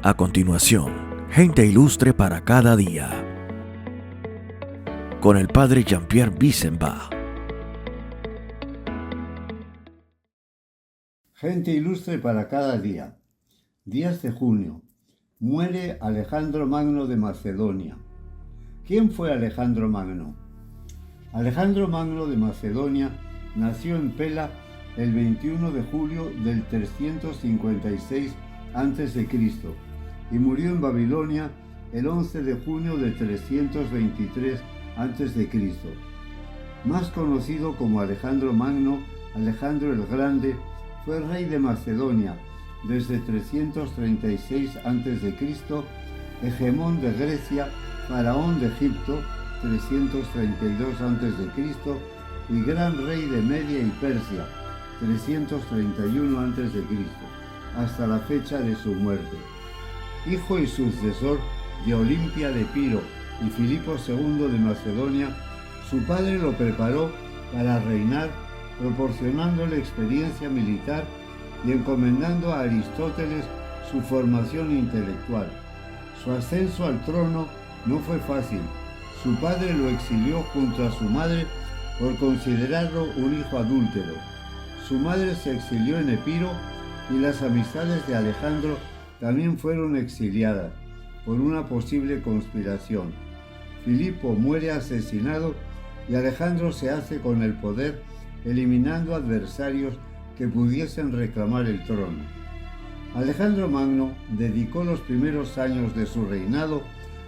A continuación, gente ilustre para cada día. Con el padre Jean-Pierre Bissenbach. Gente ilustre para cada día. 10 de junio. Muere Alejandro Magno de Macedonia. ¿Quién fue Alejandro Magno? Alejandro Magno de Macedonia nació en Pela el 21 de julio del 356 a.C. y murió en Babilonia el 11 de junio de 323 a.C. Más conocido como Alejandro Magno, Alejandro el Grande fue rey de Macedonia desde 336 a.C., hegemón de Grecia, faraón de Egipto 332 a.C. y gran rey de Media y Persia 331 a.C., hasta la fecha de su muerte. Hijo y sucesor de Olimpia de Epiro y Filipo II de Macedonia, su padre lo preparó para reinar, proporcionándole experiencia militar y encomendando a Aristóteles su formación intelectual. Su ascenso al trono no fue fácil. Su padre lo exilió junto a su madre por considerarlo un hijo adúltero. Su madre se exilió en Epiro y las amistades de Alejandro también fueron exiliadas por una posible conspiración. Filipo muere asesinado y Alejandro se hace con el poder, eliminando adversarios que pudiesen reclamar el trono. Alejandro Magno dedicó los primeros años de su reinado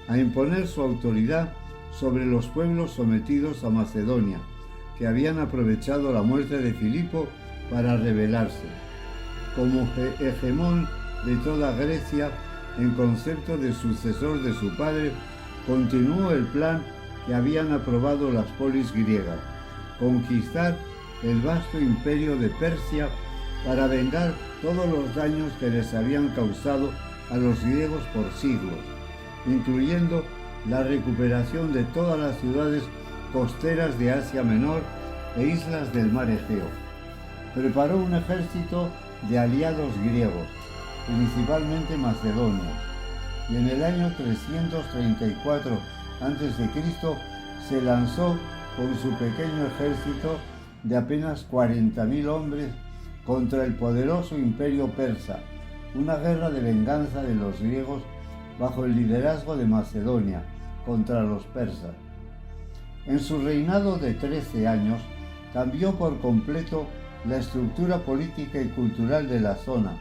a imponer su autoridad sobre los pueblos sometidos a Macedonia, que habían aprovechado la muerte de Filipo para rebelarse. Como hegemón de toda Grecia, en concepto de sucesor de su padre, continuó el plan que habían aprobado las polis griegas: conquistar el vasto imperio de Persia para vengar todos los daños que les habían causado a los griegos por siglos, incluyendo la recuperación de todas las ciudades costeras de Asia Menor e islas del mar Egeo. Preparó un ejército de aliados griegos, principalmente macedonios, y en el año 334 a.C. se lanzó con su pequeño ejército de apenas 40.000 hombres contra el poderoso imperio persa, una guerra de venganza de los griegos bajo el liderazgo de Macedonia contra los persas. En su reinado de 13 años cambió por completo la estructura política y cultural de la zona,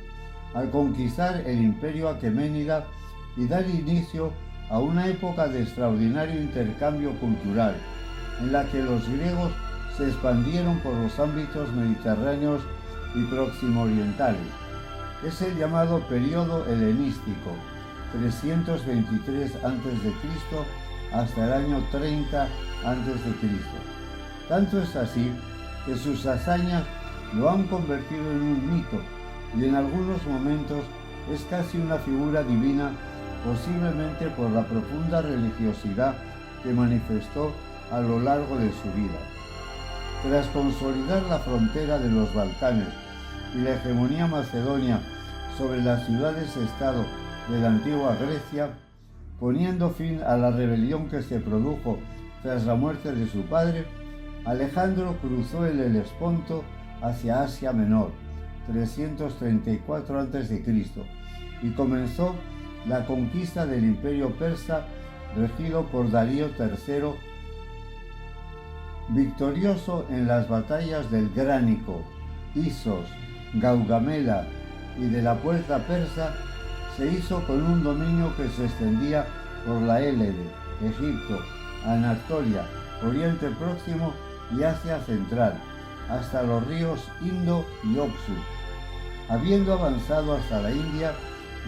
al conquistar el imperio aqueménida y dar inicio a una época de extraordinario intercambio cultural, en la que los griegos se expandieron por los ámbitos mediterráneos y próximo-orientales. Es el llamado periodo helenístico, 323 a.C. hasta el año 30 a.C. Tanto es así que sus hazañas lo han convertido en un mito y en algunos momentos es casi una figura divina, posiblemente por la profunda religiosidad que manifestó a lo largo de su vida. Tras consolidar la frontera de los Balcanes y la hegemonía macedonia sobre las ciudades-estado de la antigua Grecia, poniendo fin a la rebelión que se produjo tras la muerte de su padre, Alejandro cruzó el Helesponto hacia Asia Menor, 334 a.C., y comenzó la conquista del imperio persa regido por Darío III, victorioso en las batallas del Gránico, Isos, Gaugamela y de la Puerta Persa. Se hizo con un dominio que se extendía por la Hélade, Egipto, Anatolia, Oriente Próximo y Asia Central, hasta los ríos Indo y Oxus, habiendo avanzado hasta la India,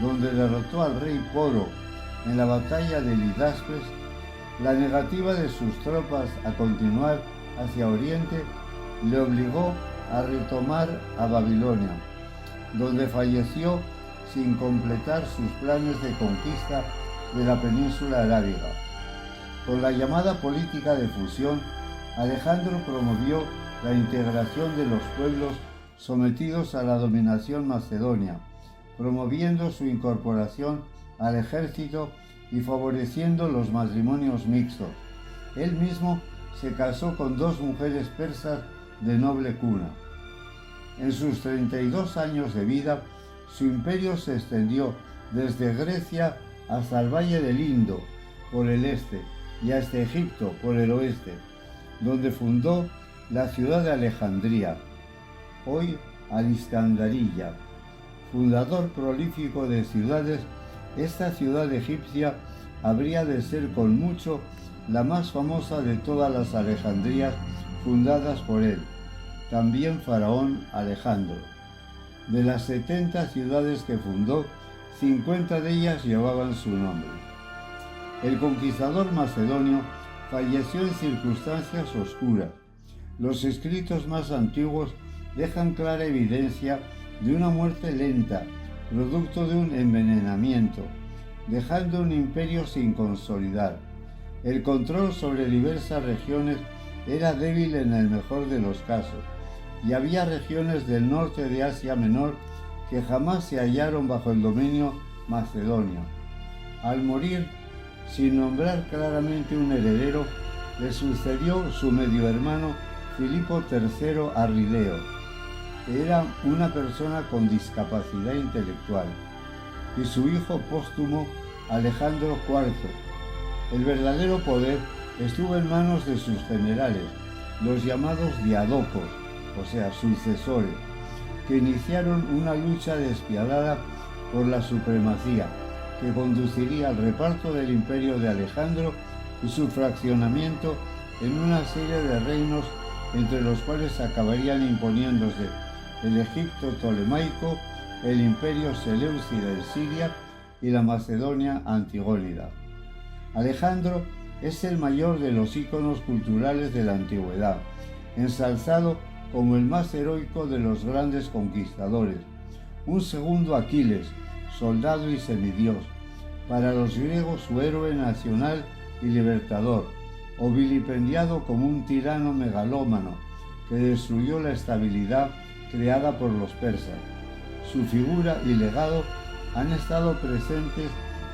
donde derrotó al rey Poro en la batalla de Lidaspes. La negativa de sus tropas a continuar hacia Oriente le obligó a retomar a Babilonia, donde falleció sin completar sus planes de conquista de la península arábiga. Con la llamada política de fusión, Alejandro promovió la integración de los pueblos sometidos a la dominación macedonia, promoviendo su incorporación al ejército y favoreciendo los matrimonios mixtos. Él mismo se casó con 2 mujeres persas de noble cuna. En sus 32 años de vida, su imperio se extendió desde Grecia hasta el valle del Indo por el este y hasta Egipto por el oeste, donde fundó la ciudad de Alejandría, hoy Alejandría. Fundador prolífico de ciudades, esta ciudad egipcia habría de ser con mucho la más famosa de todas las Alejandrías fundadas por él, también faraón Alejandro. De las 70 ciudades que fundó, 50 de ellas llevaban su nombre. El conquistador macedonio falleció en circunstancias oscuras. Los escritos más antiguos dejan clara evidencia de una muerte lenta, producto de un envenenamiento, dejando un imperio sin consolidar. El control sobre diversas regiones era débil en el mejor de los casos, y había regiones del norte de Asia Menor que jamás se hallaron bajo el dominio macedonio. Al morir, sin nombrar claramente un heredero, le sucedió su medio hermano Filipo III Arrileo, que era una persona con discapacidad intelectual, y su hijo póstumo Alejandro IV. El verdadero poder estuvo en manos de sus generales, los llamados diadocos, o sea, sucesores, que iniciaron una lucha despiadada por la supremacía, que conduciría al reparto del imperio de Alejandro y su fraccionamiento en una serie de reinos entre los cuales acabarían imponiéndose el Egipto tolemaico, el imperio seleucida en Siria y la Macedonia antigónida. Alejandro es el mayor de los íconos culturales de la antigüedad, ensalzado como el más heroico de los grandes conquistadores, un segundo Aquiles, soldado y semidios, para los griegos su héroe nacional y libertador, o vilipendiado como un tirano megalómano que destruyó la estabilidad creada por los persas. Su figura y legado han estado presentes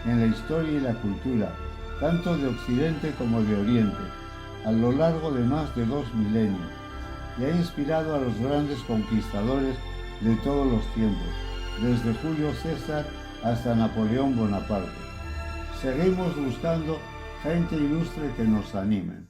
en la historia y la cultura, tanto de Occidente como de Oriente, a lo largo de más de 2 milenios, y ha inspirado a los grandes conquistadores de todos los tiempos, desde Julio César hasta Napoleón Bonaparte. Seguimos buscando gente ilustre que nos anime.